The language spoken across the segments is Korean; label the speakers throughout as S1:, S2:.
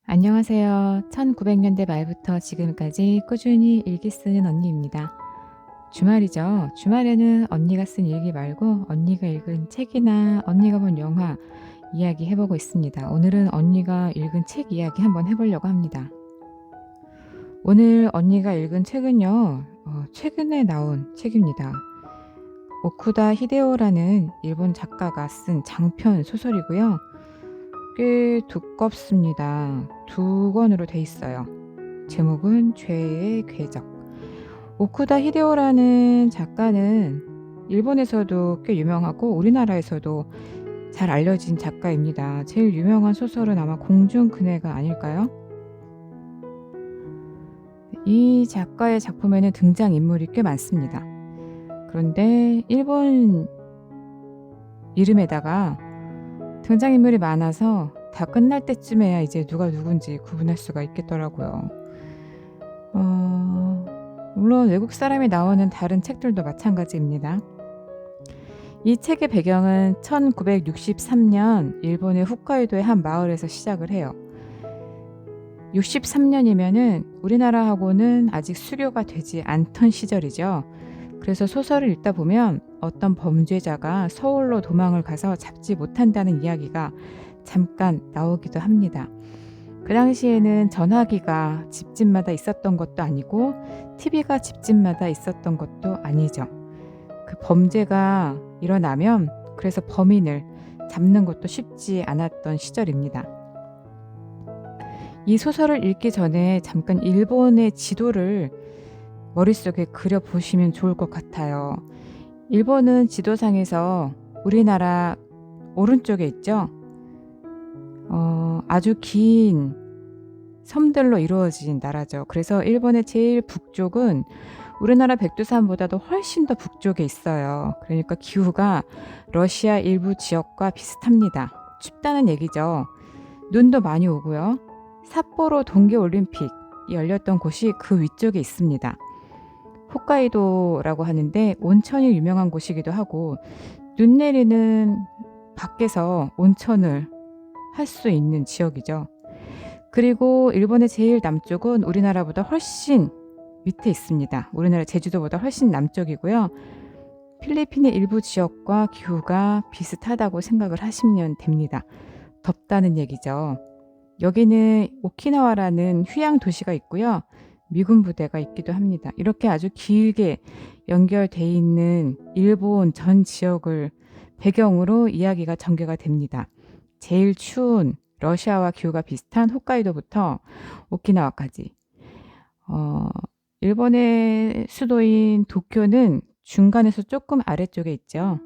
S1: 안녕하세요. 1900년대 말부터 지금까지 꾸준히 일기 쓰는 언니입니다. 주말이죠. 주말에는 언니가 쓴 일기 말고 언니가 읽은 책이나 언니가 본 영화 이야기 해보고 있습니다. 오늘은 언니가 읽은 책 이야기 한번 해보려고 합니다. 오늘 언니가 읽은 책은요, 최근에 나온 책입니다. 오쿠다 히데오라는 일본 작가가 쓴 장편 소설이고요. 꽤 두껍습니다. 두 권으로 돼 있어요. 제목은 죄의 궤적. 오쿠다 히데오라는 작가는 일본에서도 꽤 유명하고 우리나라에서도 잘 알려진 작가입니다. 제일 유명한 소설은 아마 공중그네가 아닐까요? 이 작가의 작품에는 등장인물이 꽤 많습니다. 그런데 일본 이름에다가 등장인물이 많아서 다 끝날 때쯤에야 이제 누가 누군지 구분할 수가 있겠더라고요. 물론 외국 사람이 나오는 다른 책들도 마찬가지입니다. 이 책의 배경은 1963년 일본의 홋카이도의 한 마을에서 시작을 해요. 63년이면은 우리나라하고는 아직 수교가 되지 않던 시절이죠. 그래서 소설을 읽다 보면 어떤 범죄자가 서울로 도망을 가서 잡지 못한다는 이야기가 잠깐 나오기도 합니다. 그 당시에는 전화기가 집집마다 있었던 것도 아니고 TV가 집집마다 있었던 것도 아니죠. 그 범죄가 일어나면 그래서 범인을 잡는 것도 쉽지 않았던 시절입니다. 이 소설을 읽기 전에 잠깐 일본의 지도를 머릿속에 그려보시면 좋을 것 같아요. 일본은 지도상에서 우리나라 오른쪽에 있죠. 아주 긴 섬들로 이루어진 나라죠. 그래서 일본의 제일 북쪽은 우리나라 백두산보다도 훨씬 더 북쪽에 있어요. 그러니까 기후가 러시아 일부 지역과 비슷합니다. 춥다는 얘기죠. 눈도 많이 오고요. 삿포로 동계올림픽이 열렸던 곳이 그 위쪽에 있습니다. 홋카이도라고 하는데 온천이 유명한 곳이기도 하고 눈 내리는 밖에서 온천을 할 수 있는 지역이죠. 그리고 일본의 제일 남쪽은 우리나라보다 훨씬 밑에 있습니다. 우리나라 제주도보다 훨씬 남쪽이고요. 필리핀의 일부 지역과 기후가 비슷하다고 생각을 하시면 됩니다. 덥다는 얘기죠. 여기는 오키나와라는 휴양 도시가 있고요. 미군 부대가 있기도 합니다. 이렇게 아주 길게 연결돼 있는 일본 전 지역을 배경으로 이야기가 전개가 됩니다. 제일 추운 러시아와 기후가 비슷한 홋카이도부터 오키나와까지. 일본의 수도인 도쿄는 중간에서 조금 아래쪽에 있죠.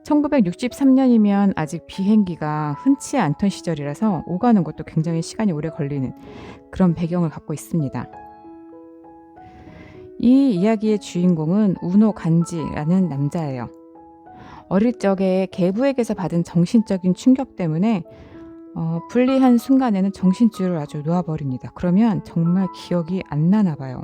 S1: 1963년이면 아직 비행기가 흔치 않던 시절이라서 오가는 것도 굉장히 시간이 오래 걸리는 그런 배경을 갖고 있습니다. 이 이야기의 주인공은 우노 간지라는 남자예요. 어릴 적에 계부에게서 받은 정신적인 충격 때문에 불리한 순간에는 정신줄을 아주 놓아버립니다. 그러면 정말 기억이 안 나나 봐요.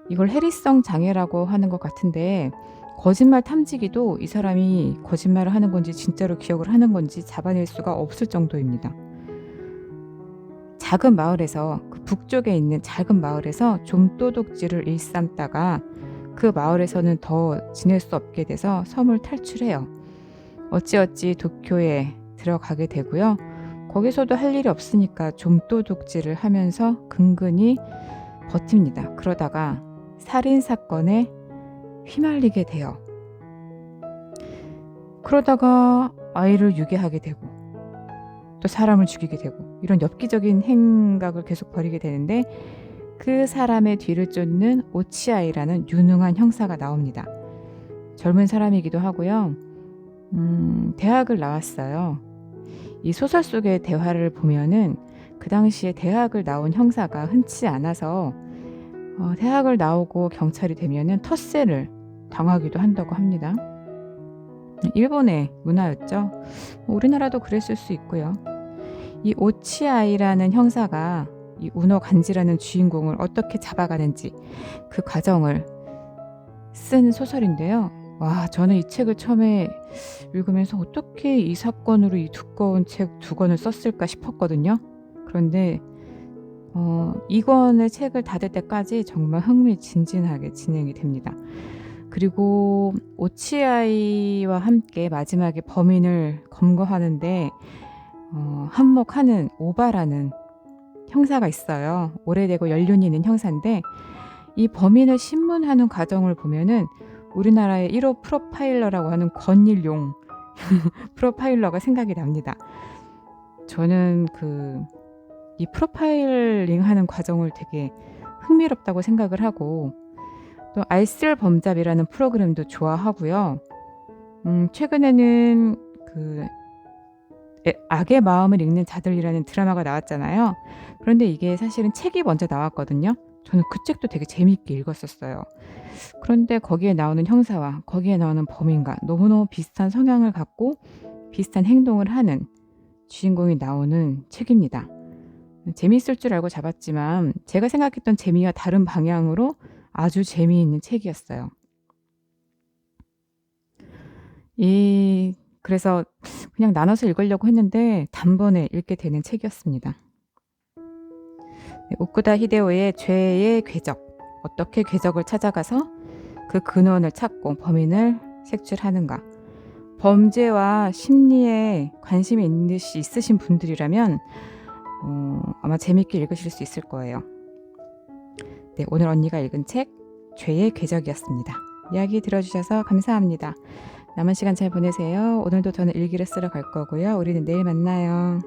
S1: 이걸 해리성 장애라고 하는 것 같은데 거짓말 탐지기도 이 사람이 거짓말을 하는 건지 진짜로 기억을 하는 건지 잡아낼 수가 없을 정도입니다. 작은 마을에서 그 북쪽에 있는 작은 마을에서 좀도둑질을 일삼다가 그 마을에서는 더 지낼 수 없게 돼서 섬을 탈출해요. 어찌어찌 도쿄에 들어가게 되고요. 거기서도 할 일이 없으니까 좀도둑질을 하면서 근근히 버팁니다. 그러다가 살인사건에 휘말리게 돼요. 그러다가 아이를 유괴하게 되고 또 사람을 죽이게 되고 이런 엽기적인 행각을 계속 벌이게 되는데 그 사람의 뒤를 쫓는 오치아이라는 유능한 형사가 나옵니다. 젊은 사람이기도 하고요. 대학을 나왔어요. 이 소설 속의 대화를 보면은 그 당시에 대학을 나온 형사가 흔치 않아서 대학을 나오고 경찰이 되면은 텃세를 당하기도 한다고 합니다. 일본의 문화였죠. 우리나라도 그랬을 수 있고요. 이 오치아이라는 형사가 이 우노 간지라는 주인공을 어떻게 잡아가는지 그 과정을 쓴 소설인데요. 와, 저는 이 책을 처음에 읽으면서 어떻게 이 사건으로 이 두꺼운 책 두 권을 썼을까 싶었거든요. 그런데 이 권의 책을 닫을 때까지 정말 흥미진진하게 진행이 됩니다. 그리고 오치아이와 함께 마지막에 범인을 검거하는데 한몫하는 오바라는 형사가 있어요. 오래되고 연륜이 있는 형사인데 이 범인을 신문하는 과정을 보면은 우리나라의 1호 프로파일러라고 하는 권일용 프로파일러가 생각이 납니다. 저는 이 프로파일링 하는 과정을 되게 흥미롭다고 생각을 하고 또 알쓸범잡이라는 프로그램도 좋아하고요. 최근에는 악의 마음을 읽는 자들이라는 드라마가 나왔잖아요. 그런데 이게 사실은 책이 먼저 나왔거든요. 저는 그 책도 되게 재미있게 읽었었어요. 그런데 거기에 나오는 형사와 거기에 나오는 범인과 너무너무 비슷한 성향을 갖고 비슷한 행동을 하는 주인공이 나오는 책입니다. 재미있을 줄 알고 잡았지만 제가 생각했던 재미와 다른 방향으로 아주 재미있는 책이었어요. 그래서 그냥 나눠서 읽으려고 했는데 단번에 읽게 되는 책이었습니다. 오쿠다 히데오의 죄의 궤적, 어떻게 궤적을 찾아가서 그 근원을 찾고 범인을 색출하는가. 범죄와 심리에 관심이 있으신 분들이라면 아마 재밌게 읽으실 수 있을 거예요. 네, 오늘 언니가 읽은 책 죄의 궤적이었습니다. 이야기 들어주셔서 감사합니다. 남은 시간 잘 보내세요. 오늘도 저는 일기를 쓰러 갈 거고요. 우리는 내일 만나요.